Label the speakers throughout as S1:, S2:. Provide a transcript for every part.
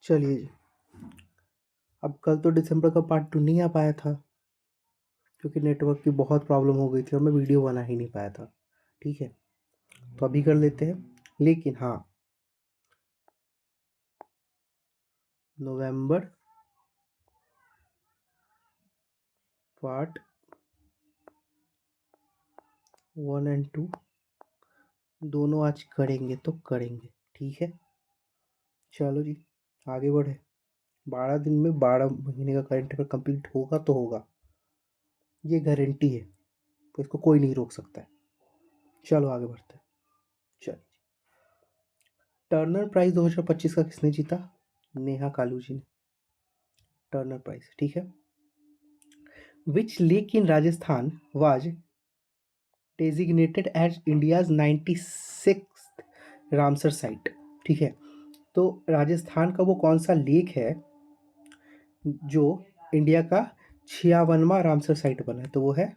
S1: चलिए जी। अब कल तो दिसंबर का पार्ट 2 नहीं आ पाया था क्योंकि नेटवर्क की बहुत प्रॉब्लम हो गई थी और मैं वीडियो बना ही नहीं पाया था। ठीक है, तो अभी कर लेते हैं। लेकिन हाँ, नवंबर पार्ट 1 एंड 2 दोनों आज करेंगे तो करेंगे। ठीक है, चलो जी आगे बढ़े। 12 दिन में 12 महीने का करंट अफेयर कंप्लीट होगा तो होगा, ये गारंटी है, तो इसको कोई नहीं रोक सकता है। चलो आगे बढ़ते हैं। चलिए, टर्नर प्राइज 2025 का किसने जीता? नेहा कालू जी ने टर्नर प्राइज। ठीक है। Which lake in Rajasthan was designated as India's 96th Ramsar site? ठीक है, तो राजस्थान का वो कौन सा लेक है जो इंडिया का 56वां रामसर साइट बना है? तो वो है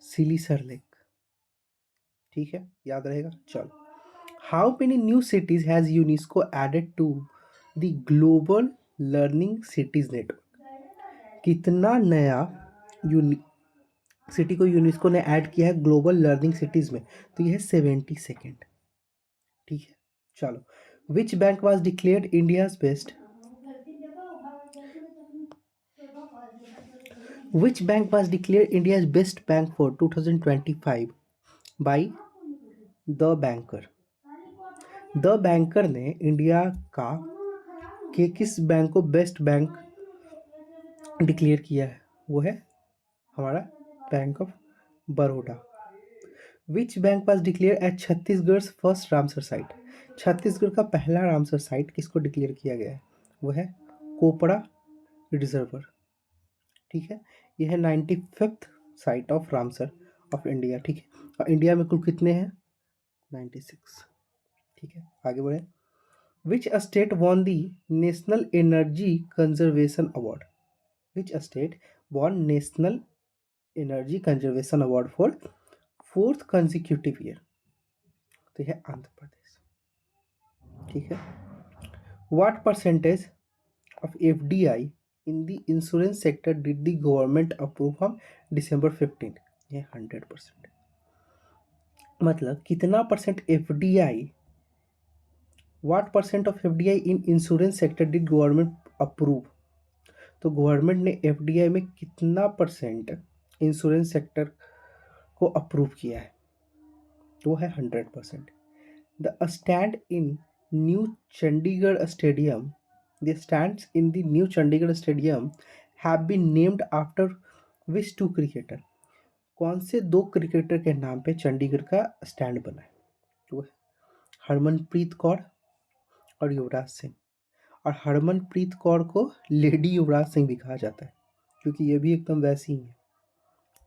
S1: सिलीसर लेक। ठीक है, याद रहेगा। चलो, how many new cities has UNESCO added to the global learning cities network? कितना नया सिटी को यूनेस्को ने ऐड किया है ग्लोबल लर्निंग सिटीज में? तो ये है 72nd। ठीक है, चलो, विच bank was declared India's best? Which bank was declared India's best bank for 2025 by the banker? The banker ने इंडिया का के किस बैंक को बेस्ट बैंक डिक्लेयर किया है? वो है हमारा bank of Baroda. Which bank was declared as Chhattisgarh first Ramsar site? Chhattisgarh का पहला रामसर साइट किसको डिक्लेयर किया गया है? वो है कोपड़ा रिजर्वर। ठीक है, ये है 95th site of Ramsar of India. ठीक है, और इंडिया में कुल कितने हैं? 96। ठीक है, आगे बढ़े। Which state won the national energy conservation award? Which state won national energy conservation award for 4th consecutive year? तो यह आंध्र प्रदेश। ठीक है, what percentage of FDI in the insurance sector did the government approve on December 15? ये 100%। मतलब कितना percent FDI, what percent of FDI in insurance sector did government approve? तो government ने FDI में कितना परसेंट इंश्योरेंस सेक्टर को approve किया है? वो है 100%। The stand in new Chandigarh stadium, the stands in the new Chandigarh stadium have been named after which two cricketer? कौन से दो क्रिकेटर के नाम पे चंडीगढ़ का स्टैंड बना है? वो है हरमनप्रीत कौर और युवराज सिंह। और हरमनप्रीत कौर को लेडी युवराज सिंह भी कहा जाता है क्योंकि ये भी एकदम वैसी ही है,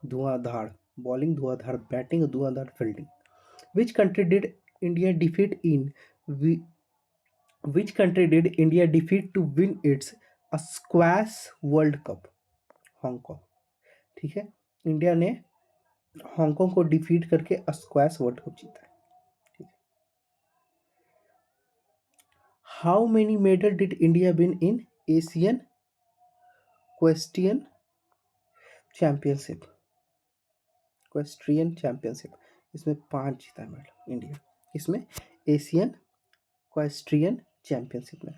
S1: धुआंधार बॉलिंग, धुआंधार बैटिंग, धुआंधार fielding. Which country did India defeat in which country did India defeat to win its squash world cup? Hong Kong. ठीक है, इंडिया ने हांगकांग को डिफीट करके स्क्वैश वर्ल्ड कप जीता है। ठीक है, how many medal did India win in Asian equestrian championship? Equestrian championship, इसमें 5 जीता है मेडल इंडिया। इसमें एशियन क्वेस्ट्रियन चैंपियनशिप में।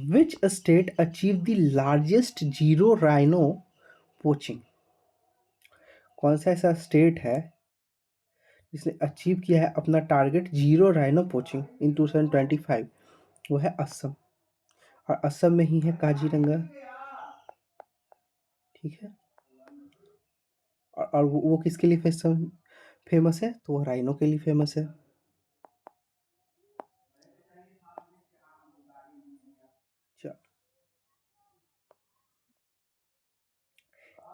S1: Which state achieve the largest zero rhino poaching? कौन सा ऐसा स्टेट है जिसने अचीव किया है अपना टारगेट जीरो राइनो पोचिंग इन 2025? वो है असम। और असम में ही है काजीरंगा। ठीक है, और वो किसके लिए फेमस है? तो वो राइनो के लिए फेमस है। चलो,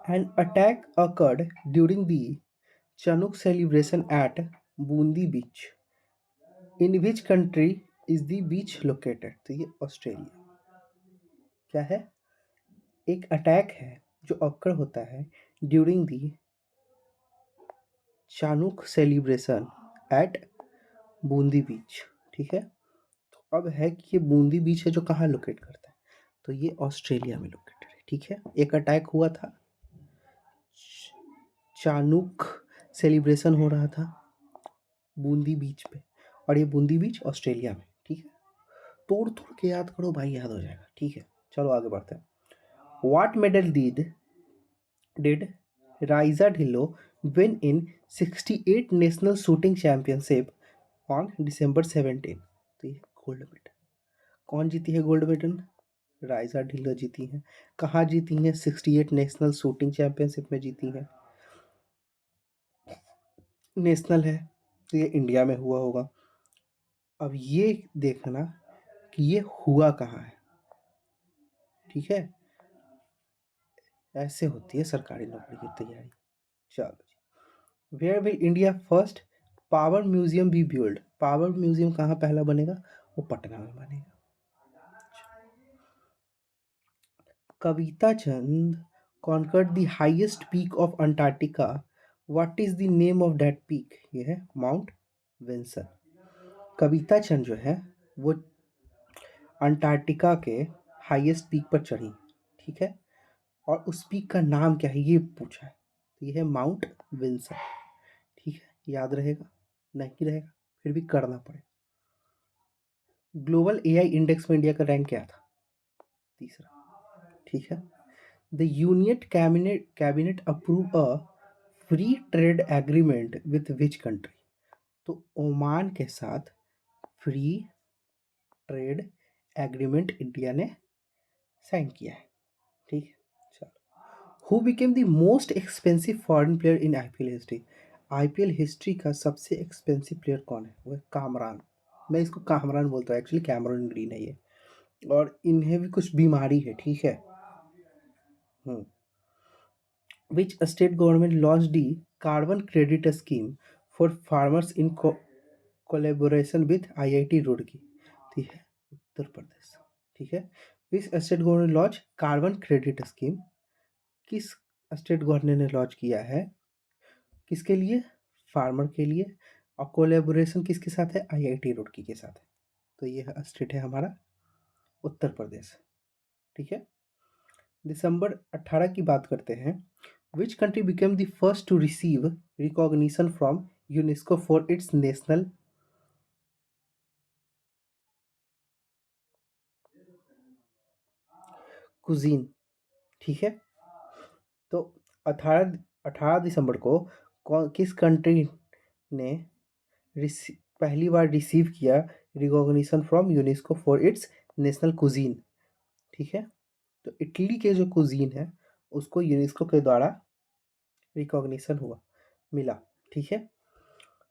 S1: an attack occurred during the Chinook celebration at Bundi Beach. In which country is the beach located? तो ये ऑस्ट्रेलिया। क्या है? एक अटैक है जो ऑकर होता है during the Chanukah celebration at Bondi beach. ठीक है, अब है कि ये बूंदी बीच है जो कहाँ लोकेट करता है, तो ये ऑस्ट्रेलिया में लोकेटेड है। ठीक है, एक अटैक हुआ था, चानुक सेलिब्रेशन हो रहा था बूंदी बीच पे, और ये बूंदी बीच ऑस्ट्रेलिया में। ठीक है, तोड़ तोड़ के याद करो भाई, याद हो जाएगा। ठीक है, चलो आगे बढ़ते हैं। What medal did राइजा Dhillon win in 68 national shooting championship on December 17? तो ये गोल्ड मेडल, कौन जीती है गोल्ड मेडल? राइजा ढिल्लो जीती हैं। कहाँ जीती हैं? 68 नेशनल शूटिंग चैंपियनशिप में जीती हैं। नेशनल है तो ये इंडिया में हुआ होगा। अब ये देखना कि ये हुआ कहाँ है। ठीक है, ऐसे होती है सरकारी नौकरी की तैयारी। चलो, where will India first power museum be build? Power museum कहाँ पहला बनेगा? वो पटना में बनेगा। कविता चंद conquered the highest peak of Antarctica. What is the name of that peak? ये है माउंट विंसन। कविता चंद जो है वो अंटार्कटिका के हाईएस्ट पीक पर चढ़ी। ठीक है, और उस पीक का नाम क्या है ये पूछा है, तो ये है माउंट विंसन। ठीक है, याद रहेगा? नहीं रहेगा, फिर भी करना पड़ेगा। ग्लोबल एआई इंडेक्स में इंडिया का रैंक क्या था? तीसरा। ठीक है, the union cabinet approve a free trade agreement with which country? तो ओमान के साथ फ्री ट्रेड एग्रीमेंट इंडिया ने साइन किया है। ठीक है, चलो। Who became the most expensive foreign player in IPL history? IPL history का सबसे एक्सपेंसिव प्लेयर कौन है? वो है कामरान। मैं इसको कामरान बोलता हूँ, एक्चुअली कैमरन ग्रीन है ये, और इन्हें भी कुछ बीमारी है। ठीक है। Which state government launched the carbon credit scheme for farmers in collaboration with IIT Roorkee? ठीक है, उत्तर प्रदेश। ठीक है, which state government launched carbon credit scheme? किस स्टेट गवर्नमेंट ने लॉन्च किया है? किसके लिए? फार्मर के लिए। और कोलेबोरेशन किसके साथ है? आईआईटी रुड़की के साथ है। तो ये स्टेट है हमारा उत्तर प्रदेश। ठीक है, दिसंबर 18 की बात करते हैं। Which country became the first to receive recognition from UNESCO for its national cuisine? ठीक है, तो 18 दिसंबर को किस कंट्री ने पहली बार रिसीव किया recognition from UNESCO for its national cuisine? ठीक है, तो इटली के जो कुजीन है उसको यूनेस्को के द्वारा रिकॉग्निशन हुआ, मिला। ठीक है,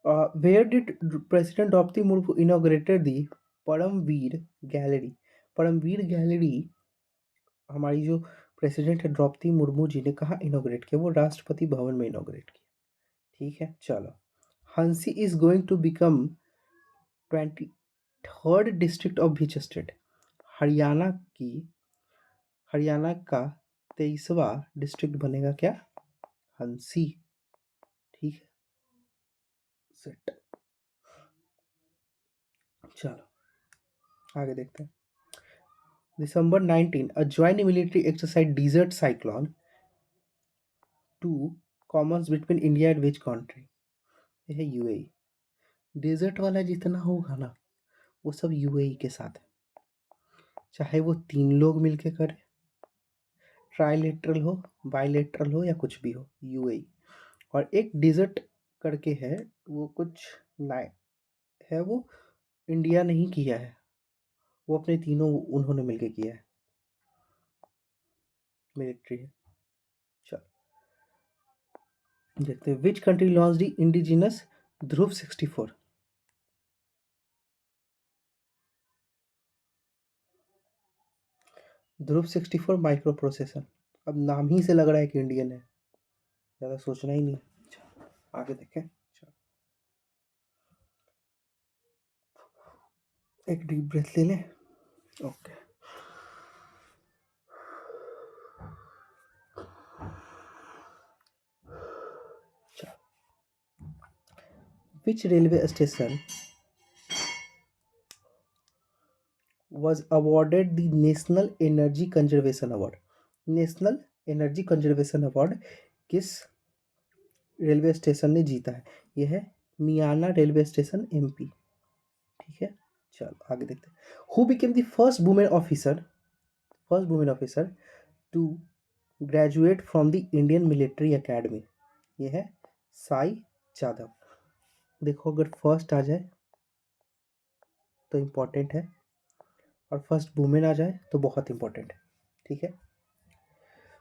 S1: where did president Droupadi Murmu inaugurated the Paramvir gallery? Paramvir gallery हमारी जो प्रेसिडेंट है द्रौपदी मुर्मू जी ने कहाँ इनॉग्रेट किया? वो राष्ट्रपति भवन में इनॉग्रेट किया। ठीक है, चलो। Hansi is going to become 23rd district of which state? Haryana का 23वां डिस्ट्रिक्ट बनेगा क्या? हंसी। ठीक है, सेट। चलो आगे देखते हैं। December 19, a joint military exercise Desert Cyclone 2 commons between India and which country? ये है यूएई। डेजर्ट वाला जितना होगा ना वो सब यूएई के साथ है, चाहे वो 3 लोग मिलके करें, ट्राइलेटरल हो, बाइलेटरल हो, या कुछ भी हो, यूएई। और एक डेजर्ट करके है, वो कुछ ना है, वो इंडिया नहीं किया है, वो अपने तीनों उन्होंने मिलके किया है, मिलिट्री है। चलो देखते हैं। Which country launch the indigenous Dhruv 64? Dhruv 64 micro processor. अब नाम ही से लग रहा है कि इंडियन है, ज़्यादा सोचना ही नहीं। अच्छा, आगे देखें। अच्छा, एक डीप ब्रेथ ले लें। Okay, which railway station was awarded the National Energy Conservation Award. National energy conservation award किस रेलवे स्टेशन ने जीता है? यह है मियाना रेलवे स्टेशन एमपी। ठीक है, चलो आगे देखते हैं। Who became the first women officer to graduate from the Indian military academy? यह है साई जादव। देखो, अगर फर्स्ट आ जाए तो इम्पोर्टेंट है, और फर्स्ट वुमेन आ जाए तो बहुत इम्पोर्टेंट है। ठीक है।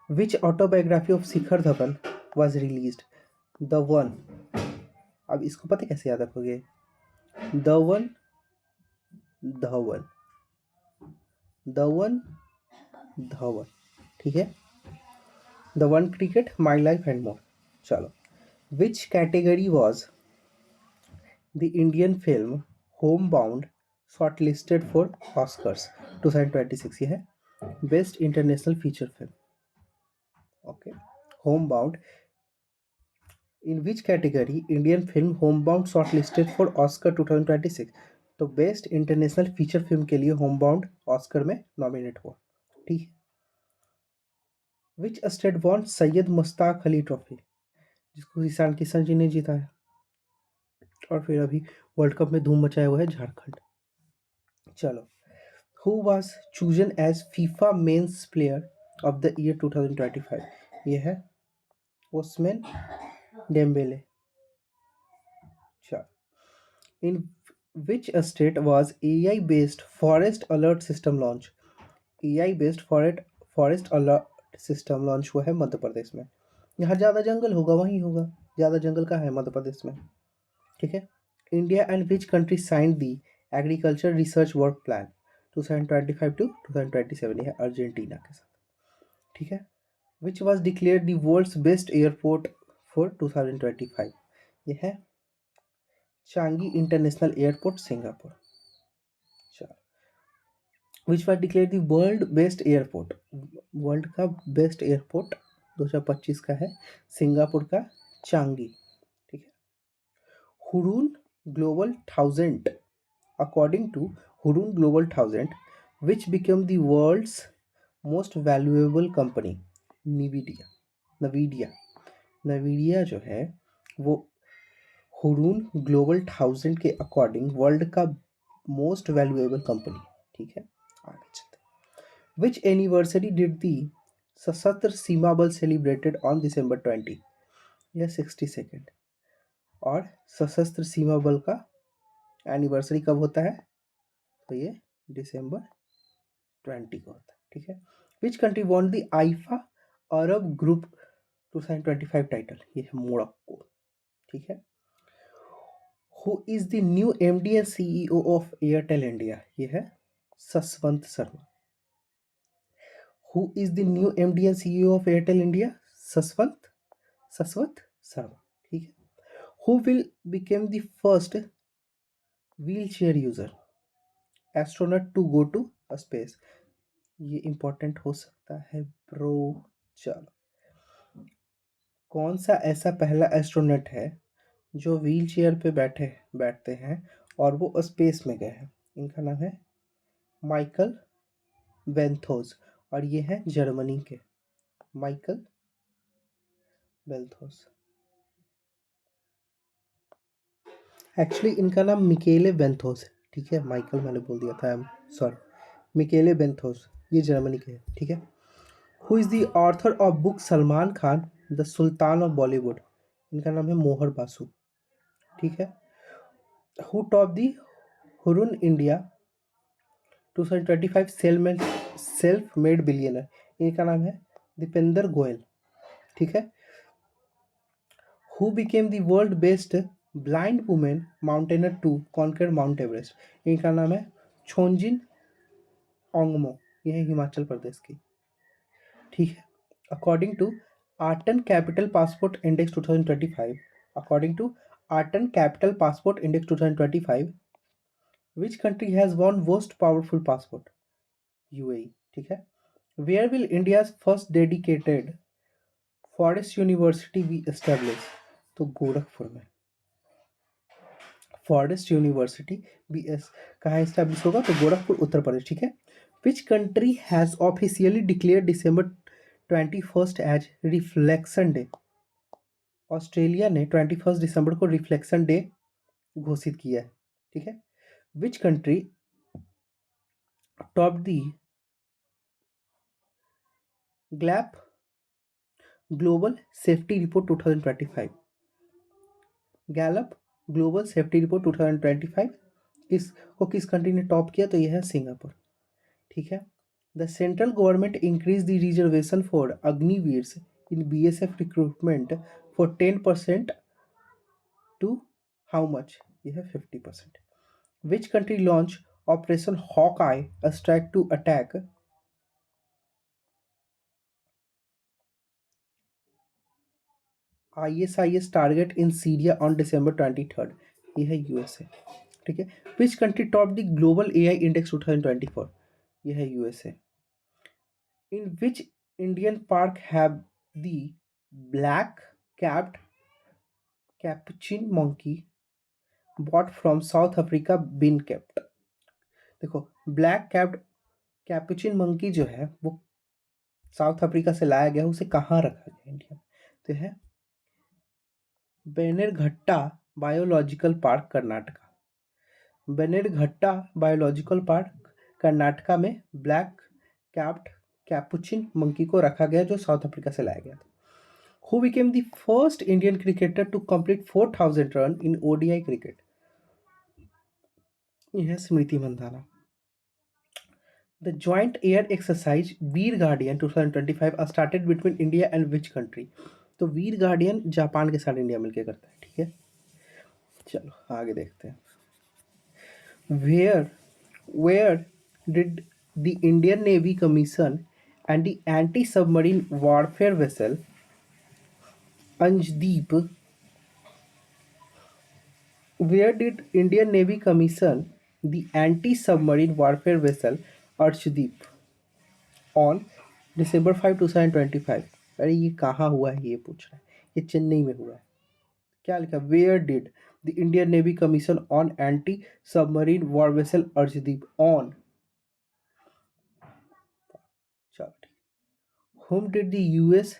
S1: Which autobiography of Shikhar Dhawan was released? The one. अब इसको पता कैसे याद रखोगे? धवन, धवन, धवन, धवन। ठीक है। The one cricket, my life and more. चलो, which category was the Indian film home bound short listed for Oscars 2026? ये है best international feature film. Okay, home bound. In which category Indian film home bound short listed for Oscar 2026? तो best international feature film के लिए home bound Oscar में nominate हुआ। ठीक है। Which state won Syed Mushtaq Ali trophy? जिसको ईशान किशन जी ने जीता है, और फिर अभी वर्ल्ड कप में धूम मचाया हुआ है झारखंड। चलो, who was chosen as FIFA men's player of the year 2025? ये है ओस्मान डेम्बेले। चलो, in which state was AI based forest alert system launch? AI based forest alert system launch हुआ है मध्य प्रदेश में। यहाँ ज़्यादा जंगल होगा वहीं होगा, ज़्यादा जंगल का है मध्य प्रदेश में। ठीक है। India and which country signed the agriculture research work plan 2025 to 2027? है अर्जेंटीना के साथ। ठीक है। Which was declare the world's best airport फॉर 2025? ये है Changi international airport, Singapore. Which was declare the world best airport? World का best airport 2025 का है सिंगापुर का चांगी। ठीक है। Hurun global 1000, according to Hurun Global 1000, which became the world's most valuable company? NVIDIA। NVIDIA NVIDIA जो है वो Hurun global 1000 के अकॉर्डिंग वर्ल्ड का मोस्ट वैल्यूएबल कंपनी। ठीक है, आगे चलते हैं। विच एनिवर्सरी डिड दी सशस्त्र सीमा बल सेलिब्रेटेड ऑन December 20? यह 62nd। और सशस्त्र सीमा बल का एनिवर्सरी कब होता है? तो ये December 20 को होता है। ठीक है। Which country won the FIFA Arab group 2025 title? ये है मोरक्को। ठीक है। Who is the new MD and CEO of Airtel India? ये है Shashwat Sharma. Who is the new MD and CEO of Airtel India? Shashwat Sharma. ठीक है। Who will become the first wheelchair user astronaut to go to space? ये important हो सकता है bro. चलो, कौन सा ऐसा पहला एस्ट्रोनॉट है जो व्हील चेयर पे बैठते हैं और वो स्पेस में गए हैं? इनका नाम है माइकल बेंथोस, और ये है जर्मनी के माइकल बेंथोस। एक्चुअली इनका नाम मिकेले बेंथोस है। ठीक है, माइकल मैंने बोल दिया था, सॉरी, मिकेले बेंथोस, ये जर्मनी के हैं। ठीक है। Who is the author of book Salman Khan the sultan of Bollywood? इनका नाम है मोहर बासु। ठीक है। Who top the Hurun India 2025 self made billionaire? इनका नाम है दीपेंद्र गोयल। ठीक है। Who became the world best blind women mountaineer to conquer mount Everest? इनका नाम है छोंजिन ओंगमो, ये है हिमाचल प्रदेश की। ठीक है। According to Arton capital passport index 2025, according to Arton capital passport index 2025, which country has one most powerful passport? UAE. ठीक है। Where will India's first dedicated forest university be establish? तो गोरखपुर में। फॉरेस्ट यूनिवर्सिटी BS कहाँ establish होगा, तो गोरखपुर उत्तर प्रदेश, ठीक है। Which country has officially declare December 21 as reflection day. Australia ने 21 दिसंबर को रिफ्लेक्शन डे घोषित किया है, ठीक है। Which country top the Gallup global safety report 2025। Gallup global safety report 2025 किस कंट्री ने टॉप किया, तो यह है सिंगापुर, ठीक है। The central government increase the reservation for Agniveers in BSF recruitment for 10% to how much, यह है 50%। Which country launch operation Hawkeye a strike to attack ISIS target in Syria on December 23, यह है USA, ठीक है। Which country top the global AI index 2024, यह है USA। In which Indian park have the black capped capuchin monkey bought from south Africa been kept. देखो, black capped capuchin monkey जो है वो साउथ अफ्रीका से लाया गया, उसे कहाँ रखा गया इंडिया में, तो है Bannerghatta biological park Karnataka. Bannerghatta biological park Karnataka में ब्लैक कैप्ड कैपुचिन मंकी को रखा गया, जो साउथ अफ्रीका से लाया गया था। Who became the first Indian cricketer to complete 4,000 run in ODI cricket? यह है स्मृति Mandanna. The joint air exercise Veer Guardian 2025 started between India and which country? तो वीर गार्डियन जापान के साथ इंडिया मिलकर करता है, ठीक है। चलो आगे देखते हैं। Where did the Indian Navy commission and the anti-submarine warfare vessel Anjdeep Where did Indian Navy commission the anti-submarine warfare vessel Archdeep on December 5, 2025? अरे ये कहाँ हुआ है, ये पूछ रहा है। ये चेन्नई में हुआ है। क्या लिखा? Where did the Indian Navy commission on anti-submarine war vessel Archdeep on? चलो ठीक। Whom did the US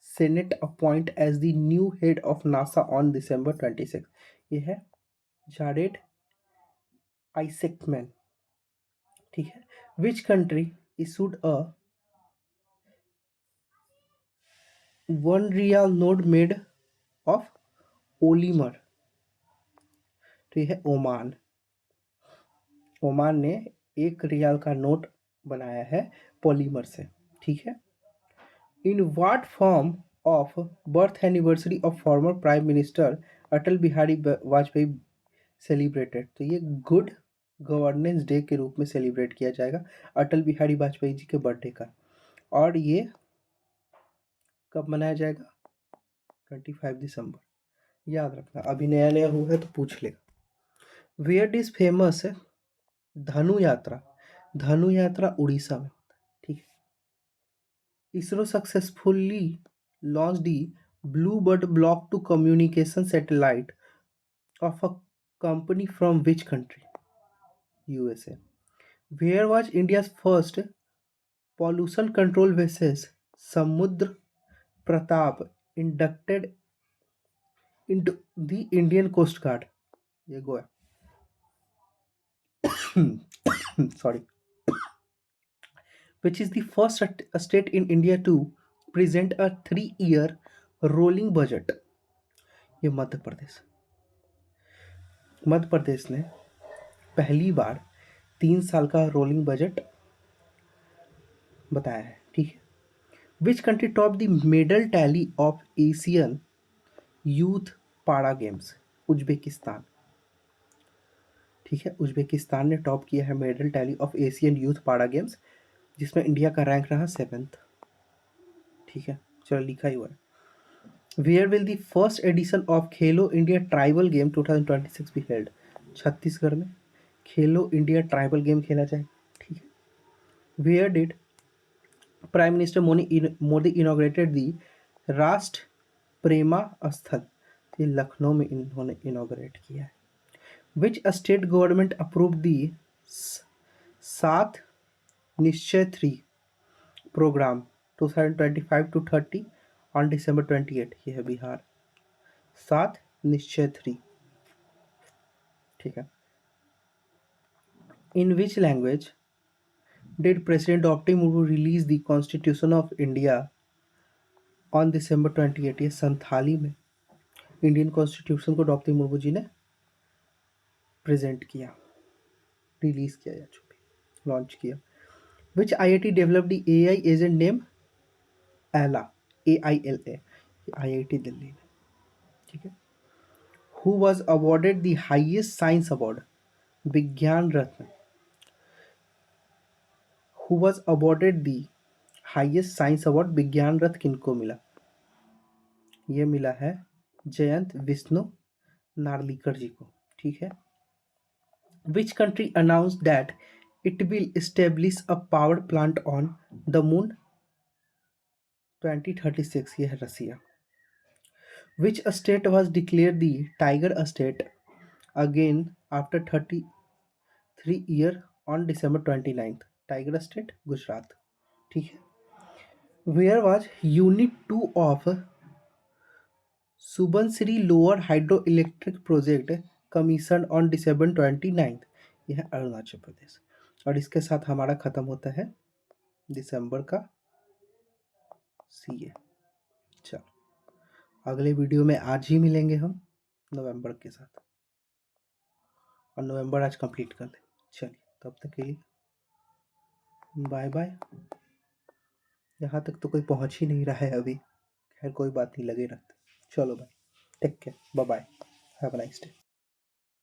S1: Senate appoint as the new head of NASA on December 26? ये है जारेड आइसेकमैन, ठीक है। Which country issued a 1 riyal note made of polymer, तो यह है Oman. Oman ने 1 रियाल का नोट बनाया है पॉलीमर से, ठीक है। In what form of birth anniversary of former prime minister Atal Bihari Vajpayee celebrated, तो ये गुड गवर्नेंस डे के रूप में सेलिब्रेट किया जाएगा अटल बिहारी वाजपेयी जी के बर्थडे का। और ये कब मनाया जाएगा? 25 दिसंबर, याद रखना। अभी नया नया हुआ है तो पूछ लेगा। वेयर इज फेमस है धनु यात्रा? धनु यात्रा उड़ीसा में, ठीक है। ISRO successfully launch the blue bird block two communication satellite of a company from which country? USA। Where was India's first pollution control वेसेस Samudra Pratap inducted into the Indian Coast Guard? ये Goa. Sorry. Which is the first state in India to present a 3-year rolling budget? ये मध्य प्रदेश। मध्य प्रदेश ने पहली बार 3 साल का rolling budget बताया है, ठीक है। Which country top the medal tally of Asian youth para games? Uzbekistan, ठीक है। उज्बेकिस्तान ने टॉप किया है medal tally of Asian youth para games, जिसमें इंडिया का रैंक रहा 7th, ठीक है। चलो लिखा ही हुआ है। Where will the first edition of Khelo India tribal game 2026 be held? Chhattisgarh में खेलो इंडिया ट्राइबल गेम खेला जाए, ठीक है। Where did prime minister Modi inaugurated दी राष्ट्र प्रेमा स्थल? ये लखनऊ में इन्होंने इनॉग्रेट किया है। विच स्टेट गवर्नमेंट अप्रूव दी 7 निश्चय 3 प्रोग्राम 2025 to 30 ऑन December 28? ये है बिहार। 7 निश्चय 3, ठीक है। In which language did president Droupadi Murmu release the constitution of India on December 28? ये संथाली में इंडियन कॉन्स्टिट्यूशन को द्रौपदी मुर्मू जी ने प्रेजेंट किया, रिलीज किया या जो भी लॉन्च किया। Which IIT developed the AI agent name AILA, AILA, IIT Delhi में, ठीक है। Who was awarded the highest science award Vigyan Ratna? Who was awarded the highest science award Vigyan Ratna किनको मिला? ये मिला है जयंत विष्णु नार्लिकर जी को, ठीक है। Which country announced that it will establish a power plant on the moon 2036? ये है Russia. Which state was declare the tiger state again after 33 year on December 29? Tiger state Gujarat, ठीक है। Where was unit 2 of Subansiri lower hydro electric project commission on December 29? यह है अरुणाचल प्रदेश। और इसके साथ हमारा खत्म होता है दिसंबर का CA। चलो, अगले वीडियो में आज ही मिलेंगे हम नवंबर के साथ, और नवंबर आज कंप्लीट कर लें। चलिए, तब तक के लिए बाय बाय। यहाँ तक तो कोई पहुँच ही नहीं रहा है अभी, खैर कोई बात नहीं, लगे रहते। चलो भाई, take care, bye bye, have a nice day.